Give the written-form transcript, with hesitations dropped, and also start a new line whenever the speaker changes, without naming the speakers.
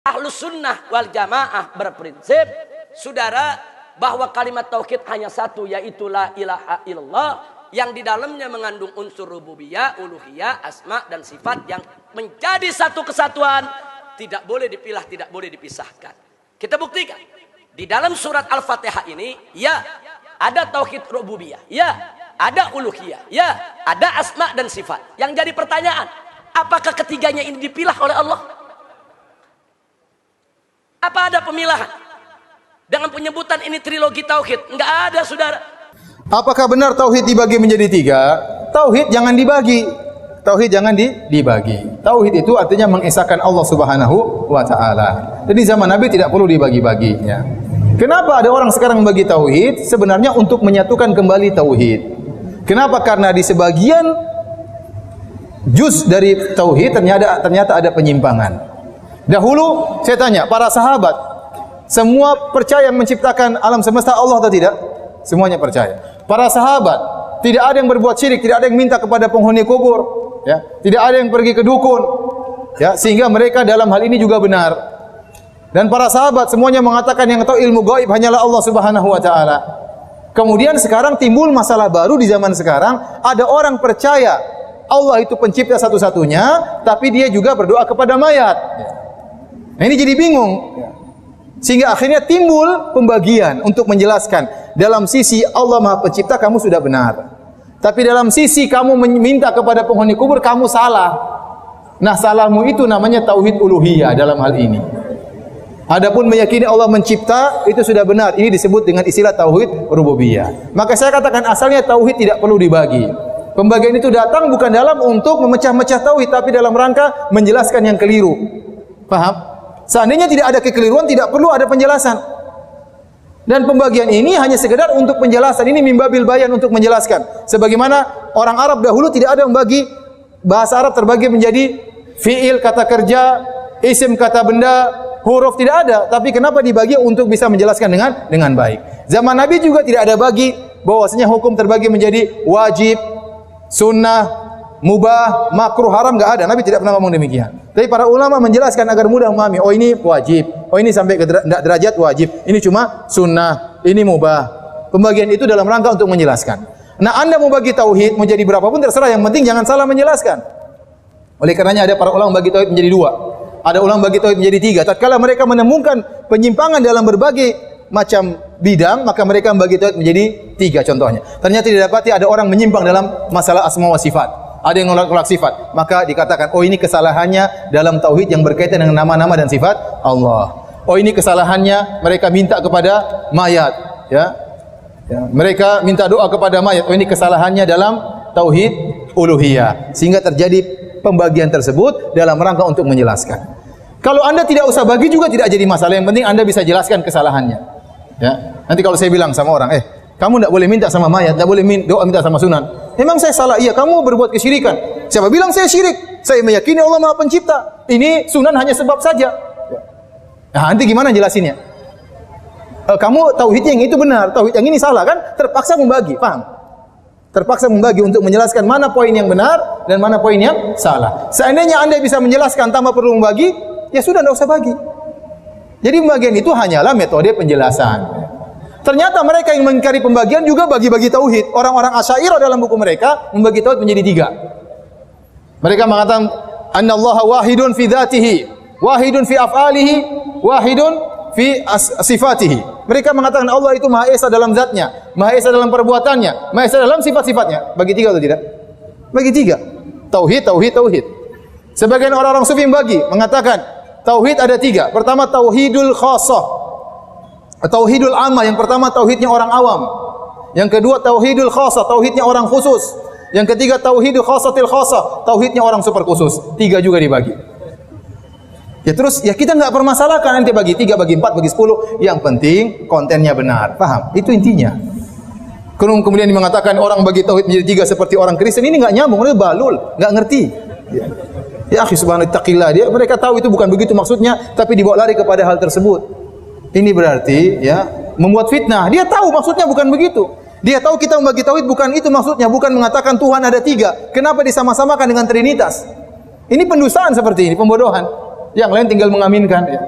Ahlus sunnah wal jamaah berprinsip, saudara, bahwa kalimat tauhid hanya satu, yaitu la ilaha illallah, yang di dalamnya mengandung unsur rububiyah, uluhiyah, asma dan sifat yang menjadi satu kesatuan, tidak boleh dipilah, tidak boleh dipisahkan. Kita buktikan di dalam surat Al-Fatihah ini, ya ada tauhid rububiyah, ya ada uluhiyah, ya ada asma dan sifat. Yang jadi pertanyaan, apakah ketiganya ini dipilah oleh Allah? Apa ada pemilahan dengan penyebutan ini trilogi tauhid? Enggak ada, saudara.
Apakah benar tauhid dibagi menjadi tiga? Tauhid jangan dibagi. Tauhid jangan dibagi. Tauhid itu artinya mengesahkan Allah Subhanahu wa taala. Jadi zaman Nabi tidak perlu dibagi-bagi, ya. Kenapa ada orang sekarang membagi tauhid? Sebenarnya untuk menyatukan kembali tauhid. Kenapa? Karena di sebagian juz dari tauhid ternyata ada penyimpangan. Dahulu saya tanya, para sahabat semua percaya menciptakan alam semesta Allah atau tidak? Semuanya percaya. Para sahabat tidak ada yang berbuat syirik, tidak ada yang minta kepada penghuni kubur, ya. Tidak ada yang pergi ke dukun, ya, sehingga mereka dalam hal ini juga benar. Dan para sahabat semuanya mengatakan yang tahu ilmu gaib hanyalah Allah Subhanahu wa taala. Kemudian sekarang timbul masalah baru di zaman sekarang, ada orang percaya Allah itu pencipta satu-satunya, tapi dia juga berdoa kepada mayat. Nah, ini jadi bingung, sehingga akhirnya timbul pembagian untuk menjelaskan. Dalam sisi Allah Maha Pencipta kamu sudah benar, tapi dalam sisi kamu meminta kepada penghuni kubur kamu salah. Nah, salahmu itu namanya tauhid uluhiyah dalam hal ini. Adapun meyakini Allah mencipta itu sudah benar. Ini disebut dengan istilah tauhid rububiyah. Maka saya katakan asalnya tauhid tidak perlu dibagi. Pembagian itu datang bukan dalam untuk memecah-mecah tauhid, tapi dalam rangka menjelaskan yang keliru. Paham? Seandainya tidak ada kekeliruan, tidak perlu ada penjelasan. Dan pembagian ini hanya sekedar untuk penjelasan. Ini mimbabil bayan untuk menjelaskan. Sebagaimana orang Arab dahulu tidak ada membagi, bahasa Arab terbagi menjadi fi'il, kata kerja, isim, kata benda, huruf, tidak ada. Tapi kenapa dibagi? Untuk bisa menjelaskan dengan baik. Zaman Nabi juga tidak ada bagi, bahwasanya hukum terbagi menjadi wajib, sunnah, mubah, makruh, haram, enggak ada. Nabi tidak pernah ngomong demikian. Tapi para ulama menjelaskan agar mudah memahami. Oh, ini wajib. Oh, ini sampai ke derajat wajib. Ini cuma sunnah. Ini mubah. Pembagian itu dalam rangka untuk menjelaskan. Nah, Anda mau bagi tauhid menjadi berapapun terserah. Yang penting jangan salah menjelaskan. Oleh karenanya ada para ulama bagi tauhid menjadi dua. Ada ulama bagi tauhid menjadi tiga. Tatkala mereka menemukan penyimpangan dalam berbagai macam bidang, maka mereka membagi tauhid menjadi tiga contohnya. Ternyata didapati ada orang menyimpang dalam masalah asma wa sifat. Ada yang nolak sifat, maka dikatakan, oh ini kesalahannya dalam tauhid yang berkaitan dengan nama-nama dan sifat Allah. Oh ini kesalahannya mereka minta kepada mayat, ya. Mereka minta doa kepada mayat. Oh ini kesalahannya dalam tauhid uluhiyah. Sehingga terjadi pembagian tersebut dalam rangka untuk menjelaskan. Kalau Anda tidak usah bagi juga tidak jadi masalah. Yang penting Anda bisa jelaskan kesalahannya. Ya. Nanti kalau saya bilang sama orang, kamu tidak boleh minta sama mayat, tidak boleh doa minta sama sunan. Memang saya salah? Iya, kamu berbuat kesyirikan. Siapa bilang saya syirik? Saya meyakini Allah Maha Pencipta. Ini sunan hanya sebab saja. Nah, nanti gimana jelasinnya? Kamu tauhidnya yang itu benar, tauhid yang ini salah kan? Terpaksa membagi, paham? Terpaksa membagi untuk menjelaskan mana poin yang benar dan mana poin yang salah. Seandainya Anda bisa menjelaskan tanpa perlu membagi, ya sudah, tidak usah bagi. Jadi pembagian itu hanyalah metode penjelasan. Ternyata mereka yang mengingkari pembagian juga bagi-bagi tauhid. Orang-orang Asy'ariyah dalam buku mereka membagi tauhid menjadi tiga. Mereka mengatakan annallaha wahidun fi dzatihi, wahidun fi af'alihi, wahidun fi sifatihi. Mereka mengatakan Allah itu Maha Esa dalam zatnya, Maha Esa dalam perbuatannya, Maha Esa dalam sifat-sifatnya. Bagi tiga atau tidak? Bagi tiga. Tauhid, tauhid, tauhid. Sebagian orang-orang sufi bagi, mengatakan tauhid ada tiga. Pertama tauhidul khassah, tauhidul amma. Yang pertama tauhidnya orang awam. Yang kedua tauhidul khassah, tauhidnya orang khusus. Yang ketiga tauhidul khassatil khassah, tauhidnya orang super khusus. Tiga juga dibagi. Ya terus ya kita enggak permasalahkan nanti bagi 3, bagi 4, bagi 10. Yang penting kontennya benar. Paham? Itu intinya. Kemudian mengatakan orang bagi tauhid menjadi 3 seperti orang Kristen, ini enggak nyambung, mereka balul, enggak ngerti. Ya akhi subhanallah taqillah, mereka tahu itu bukan begitu maksudnya, tapi dibawa lari kepada hal tersebut. Ini berarti ya membuat fitnah. Dia tahu maksudnya bukan begitu. Dia tahu kita membagi tauhid bukan itu maksudnya, bukan mengatakan Tuhan ada 3. Kenapa disama-samakan dengan Trinitas? Ini pendustaan seperti ini, pembodohan. Yang lain tinggal mengaminkan. Ya.